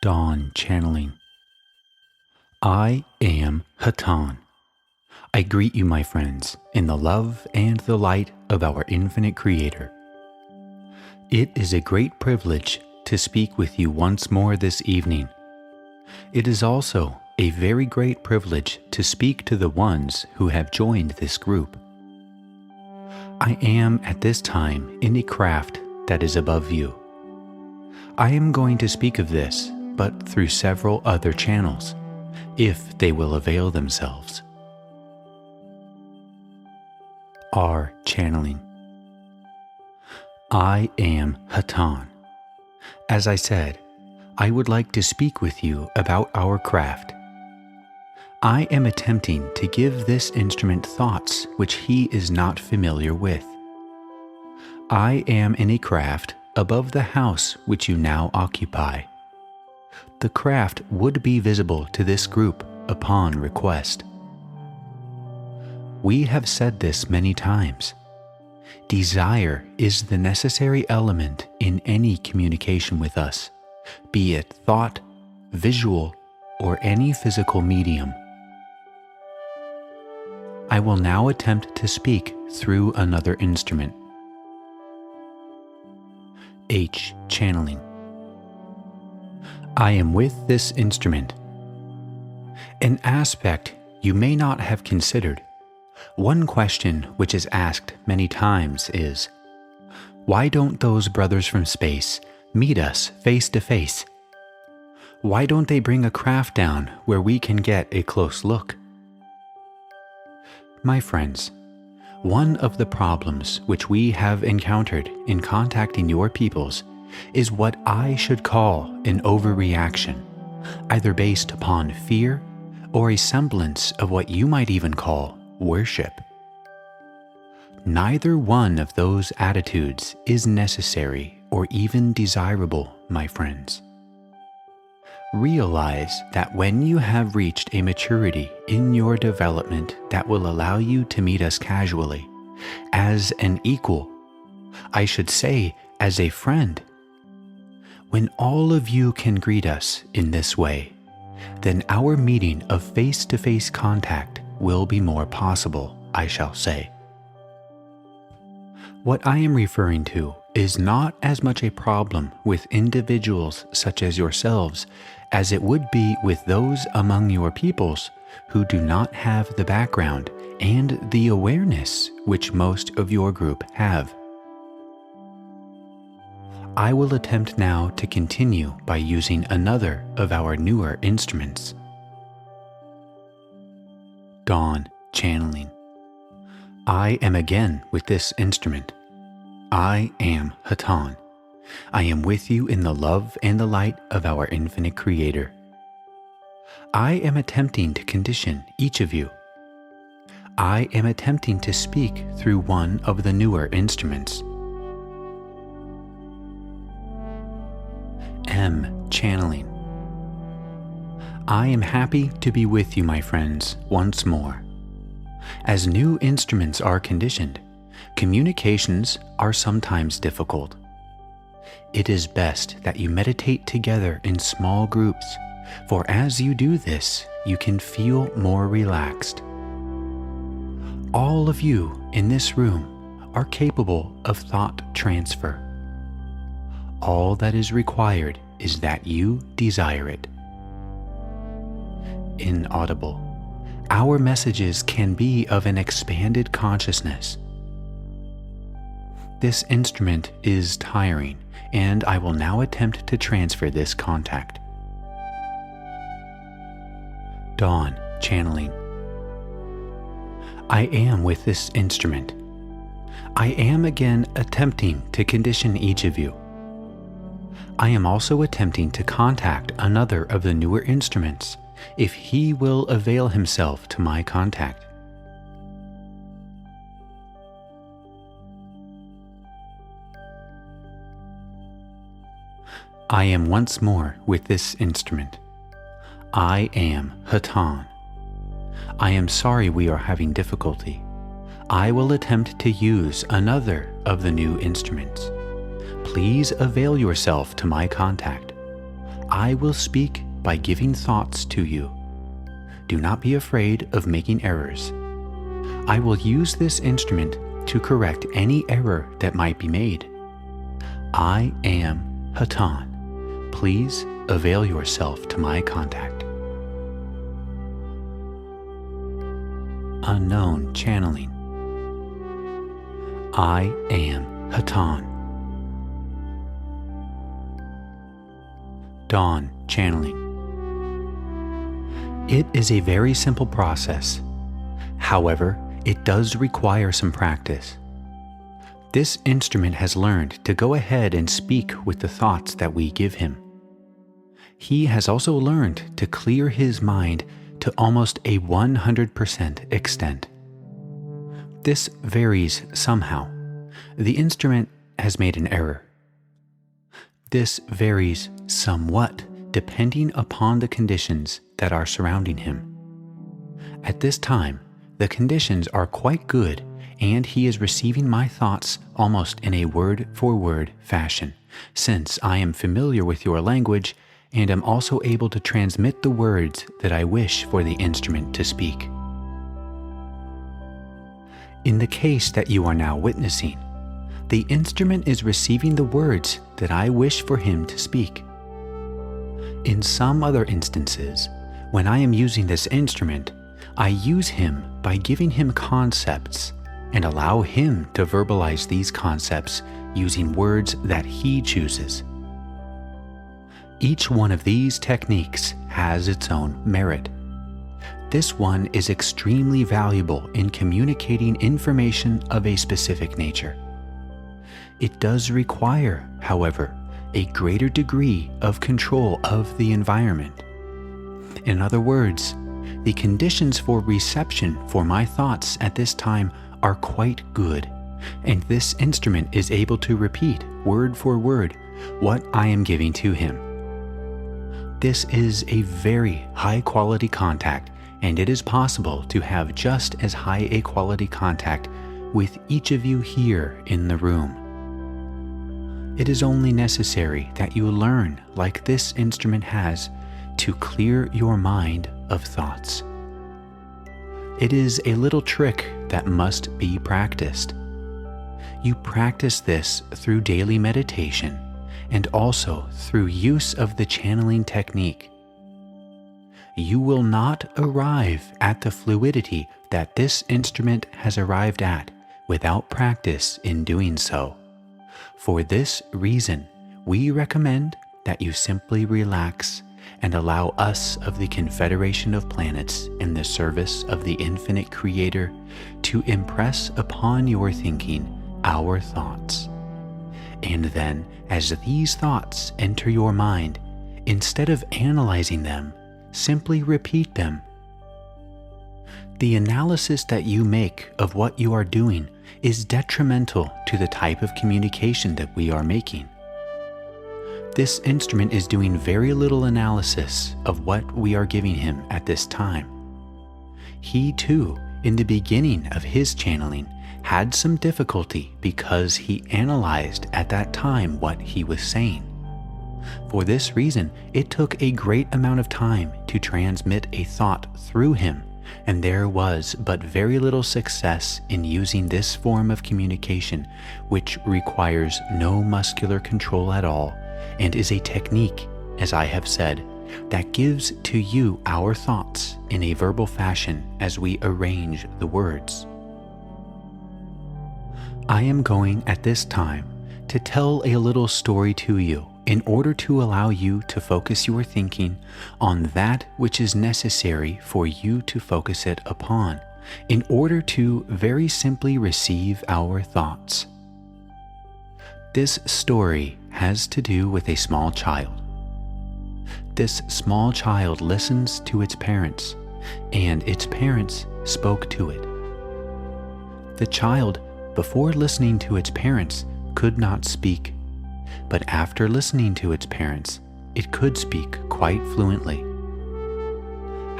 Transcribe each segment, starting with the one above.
Dawn channeling. I am Hatonn. I greet you, my friends, in the love and the light of our infinite Creator. It is a great privilege to speak with you once more this evening. It is also a very great privilege to speak to the ones who have joined this group. I am at this time in a craft that is above you. I am going to speak of this, but through several other channels, if they will avail themselves. R. Channeling. I am Hatonn. As I said, I would like to speak with you about our craft. I am attempting to give this instrument thoughts which he is not familiar with. I am in a craft above the house which you now occupy. The craft would be visible to this group upon request. We have said this many times. Desire is the necessary element in any communication with us, be it thought, visual, or any physical medium. I will now attempt to speak through another instrument. H. Channeling. I am with this instrument. An aspect you may not have considered. One question which is asked many times is, why don't those brothers from space meet us face to face? Why don't they bring a craft down where we can get a close look? My friends, one of the problems which we have encountered in contacting your peoples is what I should call an overreaction, either based upon fear or a semblance of what you might even call worship. Neither one of those attitudes is necessary or even desirable, my friends. Realize that when you have reached a maturity in your development that will allow you to meet us casually, as an equal, I should say as a friend, when all of you can greet us in this way, then our meeting of face-to-face contact will be more possible, I shall say. What I am referring to is not as much a problem with individuals such as yourselves as it would be with those among your peoples who do not have the background and the awareness which most of your group have. I will attempt now to continue by using another of our newer instruments. Dawn Channeling. I am again with this instrument. I am Hatonn. I am with you in the love and the light of our infinite Creator. I am attempting to condition each of you. I am attempting to speak through one of the newer instruments. M. Channeling. I am happy to be with you, my friends, once more. As new instruments are conditioned, communications are sometimes difficult. It is best that you meditate together in small groups, for as you do this, you can feel more relaxed. All of you in this room are capable of thought transfer. All that is required is that you desire it. Inaudible. Our messages can be of an expanded consciousness. This instrument is tiring, and I will now attempt to transfer this contact. Dawn Channeling. I am with this instrument. I am again attempting to condition each of you. I am also attempting to contact another of the newer instruments, if he will avail himself to my contact. I am once more with this instrument. I am Hatonn. I am sorry we are having difficulty. I will attempt to use another of the new instruments. Please avail yourself to my contact. I will speak by giving thoughts to you. Do not be afraid of making errors. I will use this instrument to correct any error that might be made. I am Hatonn. Please avail yourself to my contact. Unknown channeling. I am Hatonn. Dawn channeling. It is a very simple process. However, it does require some practice. This instrument has learned to go ahead and speak with the thoughts that we give him. He has also learned to clear his mind to almost a 100% extent. This varies somehow. The instrument has made an error. This varies somewhat depending upon the conditions that are surrounding him. At this time, the conditions are quite good, and he is receiving my thoughts almost in a word-for-word fashion, since I am familiar with your language and am also able to transmit the words that I wish for the instrument to speak. In the case that you are now witnessing, the instrument is receiving the words that I wish for him to speak. In some other instances, when I am using this instrument, I use him by giving him concepts and allow him to verbalize these concepts using words that he chooses. Each one of these techniques has its own merit. This one is extremely valuable in communicating information of a specific nature. It does require, however, a greater degree of control of the environment. In other words, the conditions for reception for my thoughts at this time are quite good, and this instrument is able to repeat word for word what I am giving to him. This is a very high quality contact, and it is possible to have just as high a quality contact with each of you here in the room. It is only necessary that you learn, like this instrument has, to clear your mind of thoughts. It is a little trick that must be practiced. You practice this through daily meditation and also through use of the channeling technique. You will not arrive at the fluidity that this instrument has arrived at without practice in doing so. For this reason, we recommend that you simply relax and allow us of the Confederation of Planets in the service of the Infinite Creator to impress upon your thinking our thoughts. And then, as these thoughts enter your mind, instead of analyzing them, simply repeat them. The analysis that you make of what you are doing is detrimental to the type of communication that we are making. This instrument is doing very little analysis of what we are giving him at this time. He too, in the beginning of his channeling, had some difficulty because he analyzed at that time what he was saying. For this reason, it took a great amount of time to transmit a thought through him, and there was but very little success in using this form of communication, which requires no muscular control at all, and is a technique, as I have said, that gives to you our thoughts in a verbal fashion as we arrange the words. I am going at this time to tell a little story to you in order to allow you to focus your thinking on that which is necessary for you to focus it upon, in order to very simply receive our thoughts. This story has to do with a small child. This small child listens to its parents, and its parents spoke to it. The child, before listening to its parents, could not speak, but after listening to its parents, it could speak quite fluently.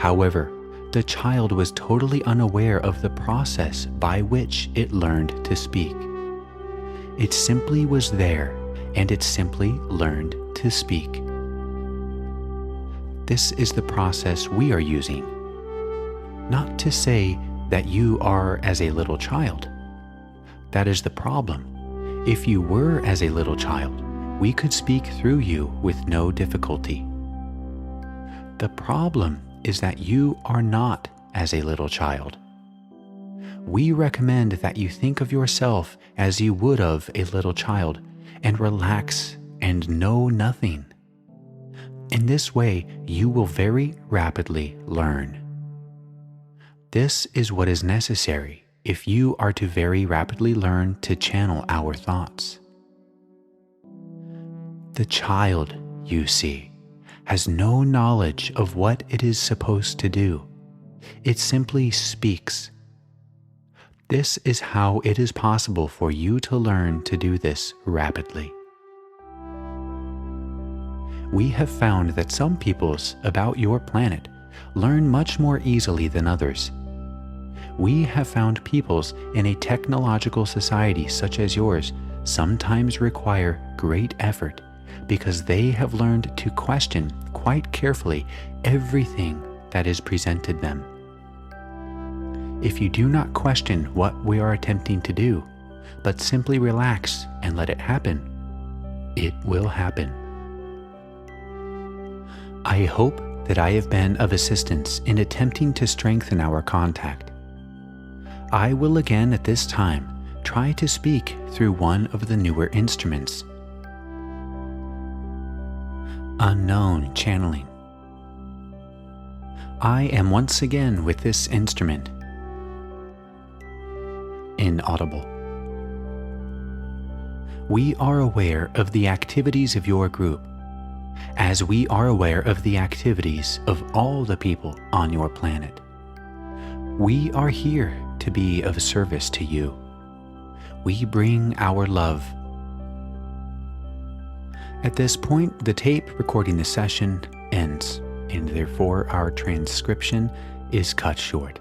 However, the child was totally unaware of the process by which it learned to speak. It simply was there, and it simply learned to speak. This is the process we are using. Not to say that you are as a little child. That is the problem. If you were as a little child, we could speak through you with no difficulty. The problem is that you are not as a little child. We recommend that you think of yourself as you would of a little child and relax and know nothing. In this way, you will very rapidly learn. This is what is necessary if you are to very rapidly learn to channel our thoughts. The child, you see, has no knowledge of what it is supposed to do. It simply speaks. This is how it is possible for you to learn to do this rapidly. We have found that some peoples about your planet learn much more easily than others. We have found peoples in a technological society such as yours sometimes require great effort because they have learned to question quite carefully everything that is presented them. If you do not question what we are attempting to do, but simply relax and let it happen, it will happen. I hope that I have been of assistance in attempting to strengthen our contact. I will again at this time try to speak through one of the newer instruments. Unknown channeling. I am once again with this instrument. Inaudible. We are aware of the activities of your group, as we are aware of the activities of all the people on your planet. We are here to be of service to you. We bring our love. At this point, the tape recording the session ends, and therefore our transcription is cut short.